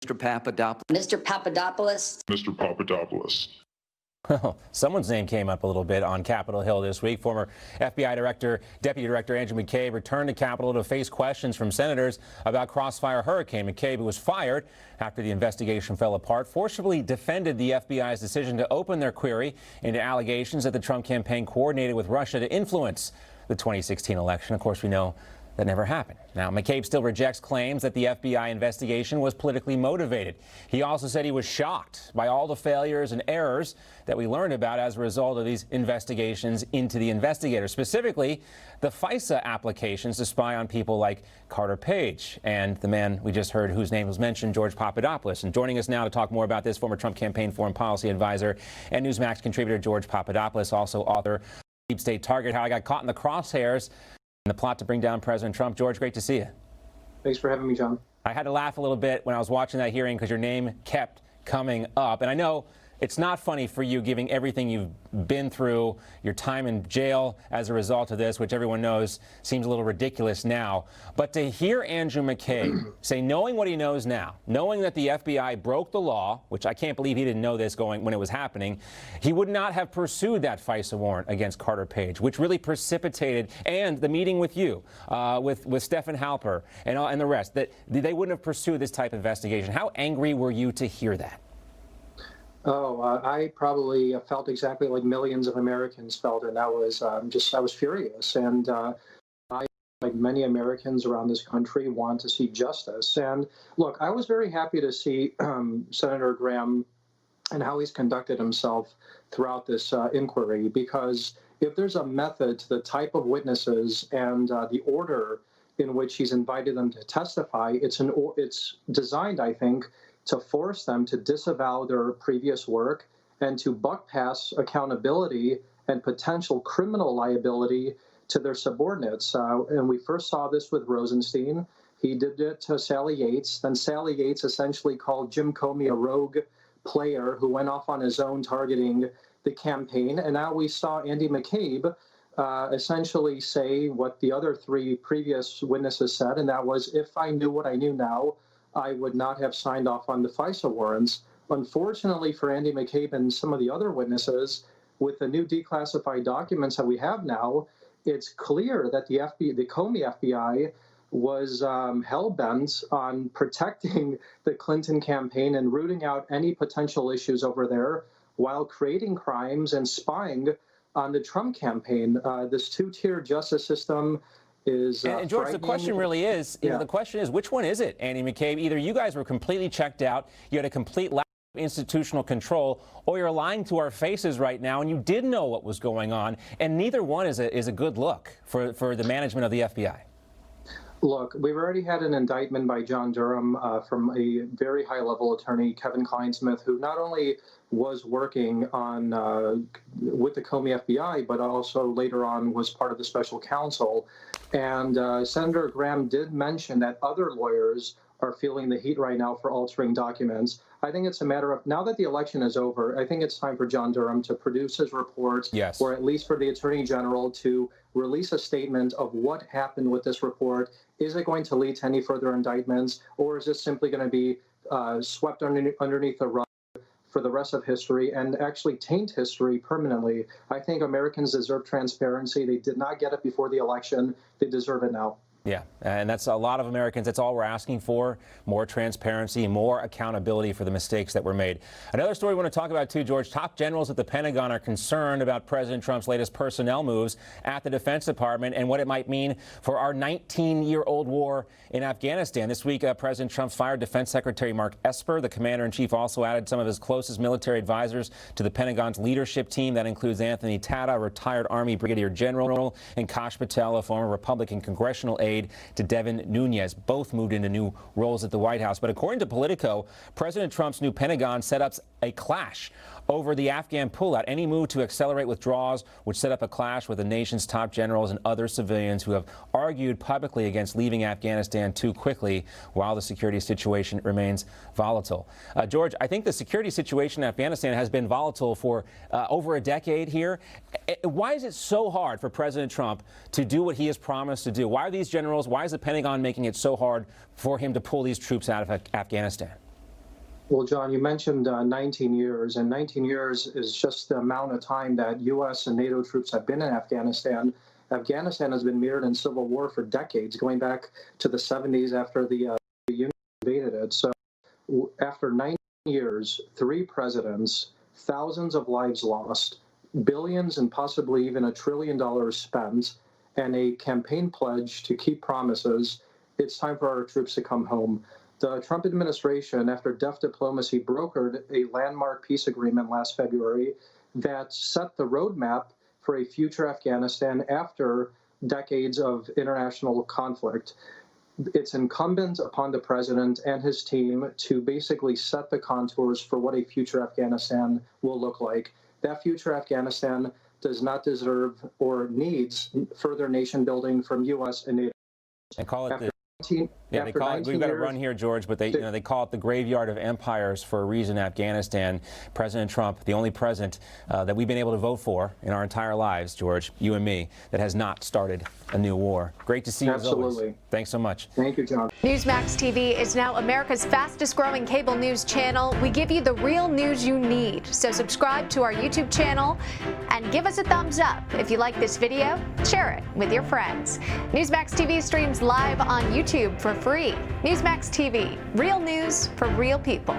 Mr. Papadopoulos. Mr. Papadopoulos. Mr. Papadopoulos. Well, someone's name came up a little bit on Capitol Hill this week. Former FBI Deputy Director Andrew McCabe returned to Capitol to face questions from senators about Crossfire Hurricane. McCabe, who was fired after the investigation fell apart, forcibly defended the FBI's decision to open their query into allegations that the Trump campaign coordinated with Russia to influence the 2016 election. Of course, we know that never happened. Now, McCabe still rejects claims that the FBI investigation was politically motivated. He also said he was shocked by all the failures and errors that we learned about as a result of these investigations into the investigators, specifically the FISA applications to spy on people like Carter Page and the man we just heard whose name was mentioned, George Papadopoulos. And joining us now to talk more about this, former Trump campaign foreign policy advisor and Newsmax contributor George Papadopoulos, also author of Deep State Target, How I Got Caught in the Crosshairs, and the plot to bring down President Trump. George, great to see you. Thanks for having me, John. I had to laugh a little bit when I was watching that hearing because your name kept coming up. And I know it's not funny for you, giving everything you've been through, your time in jail as a result of this, which everyone knows seems a little ridiculous now. But to hear Andrew McCabe say, knowing what he knows now, knowing that the FBI broke the law, which I can't believe he didn't know this when it was happening, he would not have pursued that FISA warrant against Carter Page, which really precipitated, and the meeting with you, with Stephen Halper and the rest, that they wouldn't have pursued this type of investigation. How angry were you to hear that? I probably felt exactly like millions of Americans felt, and that was I was furious. And I, like many Americans around this country, want to see justice. And look, I was very happy to see Senator Graham and how he's conducted himself throughout this inquiry, because if there's a method to the type of witnesses and the order in which he's invited them to testify, it's designed, I think, to force them to disavow their previous work and to buck pass accountability and potential criminal liability to their subordinates. And we first saw this with Rosenstein. He did it to Sally Yates. Then Sally Yates essentially called Jim Comey a rogue player who went off on his own targeting the campaign. And now we saw Andy McCabe essentially say what the other three previous witnesses said, and that was, if I knew what I knew now, I would not have signed off on the FISA warrants. Unfortunately for Andy McCabe and some of the other witnesses, with the new declassified documents that we have now, it's clear that the Comey FBI was hell-bent on protecting the Clinton campaign and rooting out any potential issues over there while creating crimes and spying on the Trump campaign. This two-tier justice system is and George, the question really is, the question is, which one is it, Andy McCabe? Either you guys were completely checked out, you had a complete lack of institutional control, or you're lying to our faces right now and you did know what was going on, and neither one is a good look for the management of the FBI. Look, we've already had an indictment by John Durham from a very high-level attorney, Kevin Kleinsmith, who not only was working on with the Comey FBI, but also later on was part of the special counsel. And Senator Graham did mention that other lawyers are feeling the heat right now for altering documents. I think it's a matter of, now that the election is over, I think it's time for John Durham to produce his report, or at least for the Attorney General to release a statement of what happened with this report. Is it going to lead to any further indictments, or is this simply going to be swept underneath the rug for the rest of history and actually taint history permanently? I think Americans deserve transparency. They did not get it before the election. They deserve it now. Yeah, and that's a lot of Americans. That's all we're asking for: more transparency, more accountability for the mistakes that were made. Another story we want to talk about, too, George. Top generals at the Pentagon are concerned about President Trump's latest personnel moves at the Defense Department and what it might mean for our 19-year-old war in Afghanistan. This week, President Trump fired Defense Secretary Mark Esper. The commander-in-chief also added some of his closest military advisors to the Pentagon's leadership team. That includes Anthony Tata, a retired Army Brigadier General, and Kash Patel, a former Republican congressional aide to Devin Nunes. Both moved into new roles at the White House. But according to Politico, President Trump's new Pentagon set up a clash over the Afghan pullout. Any move to accelerate withdrawals would set up a clash with the nation's top generals and other civilians who have argued publicly against leaving Afghanistan too quickly while the security situation remains volatile. George, I think the security situation in Afghanistan has been volatile for over a decade here. Why is it so hard for President Trump to do what he has promised to do? Why are these generals, why is the Pentagon making it so hard for him to pull these troops out of Afghanistan? Well, John, you mentioned 19 years, and 19 years is just the amount of time that U.S. and NATO troops have been in Afghanistan. Afghanistan has been mired in civil war for decades, going back to the 70s after the Union invaded it. So after 19 years, 3 presidents, thousands of lives lost, billions and possibly even $1 trillion spent, and a campaign pledge to keep promises, it's time for our troops to come home. The Trump administration, after deft diplomacy, brokered a landmark peace agreement last February that set the roadmap for a future Afghanistan after decades of international conflict. It's incumbent upon the president and his team to basically set the contours for what a future Afghanistan will look like. That future Afghanistan does not deserve or needs further nation building from U.S. and NATO. And call it After they call it, we've got to run here, George, but they call it the graveyard of empires for a reason. Afghanistan. President Trump, the only president that we've been able to vote for in our entire lives, George, you and me, that has not started a new war. Great to see you. Absolutely. As always. Thanks so much. Thank you, John. Newsmax TV is now America's fastest growing cable news channel. We give you the real news you need. So subscribe to our YouTube channel and give us a thumbs up. If you like this video, share it with your friends. Newsmax TV streams live on YouTube for free. Newsmax TV, real news for real people.